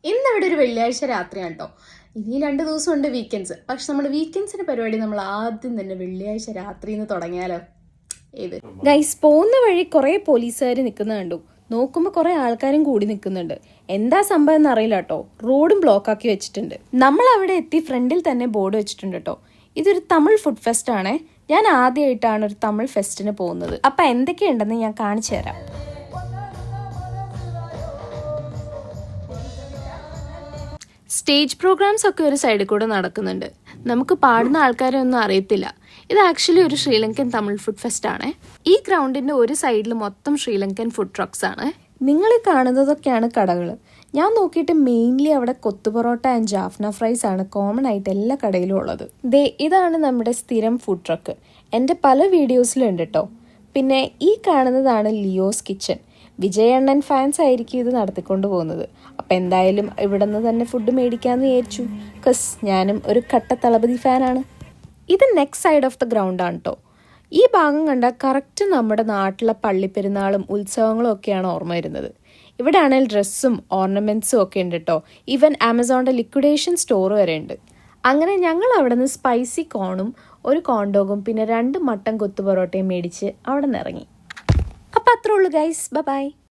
ഇന്നിവിടെ ഒരു വെള്ളിയാഴ്ച രാത്രിയാണ് കേട്ടോ. ഇനി 2 ദിവസമുണ്ട് വീക്കെൻഡ്സ്. പക്ഷെ നമ്മുടെ വീക്കെൻഡ്സിന്റെ പരിപാടി നമ്മൾ ആദ്യം തന്നെ വെള്ളിയാഴ്ച രാത്രി നിന്ന് തുടങ്ങിയാലോ? ഗൈസ്, പോകുന്ന വഴി കുറെ പോലീസുകാർ നിൽക്കുന്ന കണ്ടു. നോക്കുമ്പോൾ കുറെ ആൾക്കാരും കൂടി നിൽക്കുന്നുണ്ട്. എന്താ സംഭവം എന്നറിയില്ല കേട്ടോ. റോഡും ബ്ലോക്ക് ആക്കി വെച്ചിട്ടുണ്ട്. നമ്മൾ അവിടെ എത്തി ഫ്രണ്ടിൽ തന്നെ ബോർഡ് വെച്ചിട്ടുണ്ട് കേട്ടോ. ഇതൊരു തമിഴ് ഫുഡ് ഫെസ്റ്റ് ആണേ. ഞാൻ ആദ്യമായിട്ടാണ് ഒരു തമിഴ് ഫെസ്റ്റിന് പോകുന്നത്. അപ്പം എന്തൊക്കെയുണ്ടെന്ന് ഞാൻ കാണിച്ചു തരാം. സ്റ്റേജ് പ്രോഗ്രാംസ് ഒക്കെ ഒരു സൈഡിൽ കൂടെ നടക്കുന്നുണ്ട്. നമുക്ക് പാടുന്ന ആൾക്കാരെ ഒന്നും അറിയത്തില്ല. ഇത് ആക്ച്വലി ഒരു ശ്രീലങ്കൻ തമിഴ് ഫുഡ് ഫെസ്റ്റ് ആണ്. ഈ ഗ്രൗണ്ടിന്റെ ഒരു സൈഡിൽ മൊത്തം ശ്രീലങ്കൻ ഫുഡ് ട്രക്സ് ആണ്. നിങ്ങൾ കാണുന്നതൊക്കെയാണ് കടകൾ. ഞാൻ നോക്കിയിട്ട് മെയിൻലി അവിടെ കൊത്തു പൊറോട്ട ആൻഡ് ജാഫ്ന ഫ്രൈസ് ആണ് കോമൺ ആയിട്ട് എല്ലാ കടയിലും ഉള്ളത്. ഇതാണ് നമ്മുടെ സ്ഥിരം ഫുഡ് ട്രക്ക്. എൻ്റെ പല വീഡിയോസിലും ഉണ്ട് കേട്ടോ. പിന്നെ ഈ കാണുന്നതാണ് ലിയോസ് കിച്ചൺ. വിജയണ്ണൻ ഫാൻസ് ആയിരിക്കും ഇത് നടത്തിക്കൊണ്ട് പോകുന്നത്. അപ്പം എന്തായാലും ഇവിടെ നിന്ന് തന്നെ ഫുഡ് മേടിക്കാമെന്ന് വിചാരിച്ചു. ഞാനും ഒരു കട്ട തളപതി ഫാനാണ്. ഇത് next side of the ground ആണ് കേട്ടോ. ഈ ഭാഗം കണ്ടാൽ കറക്റ്റ് നമ്മുടെ നാട്ടിലെ പള്ളിപ്പെരുന്നാളും ഉത്സവങ്ങളും ഒക്കെയാണ് ഓർമ്മ വരുന്നത്. ഇവിടെ ആണെങ്കിൽ ഡ്രസ്സും ഓർണമെൻറ്റ്സും ഒക്കെ ഉണ്ട് കേട്ടോ. ഈവൻ ആമസോണിൻ്റെ ലിക്വിഡേഷൻ സ്റ്റോർ വരെ ഉണ്ട്. അങ്ങനെ ഞങ്ങൾ അവിടെ നിന്ന് സ്പൈസി കോണും ഒരു കോൺഡോഗും പിന്നെ 2 മട്ടൻ കൊത്തു പൊറോട്ടയും മേടിച്ച് അവിടെ നിന്ന് ഇറങ്ങി. അപ്പം അത്രേ ഉള്ളൂ ഗൈസ്. ബൈ.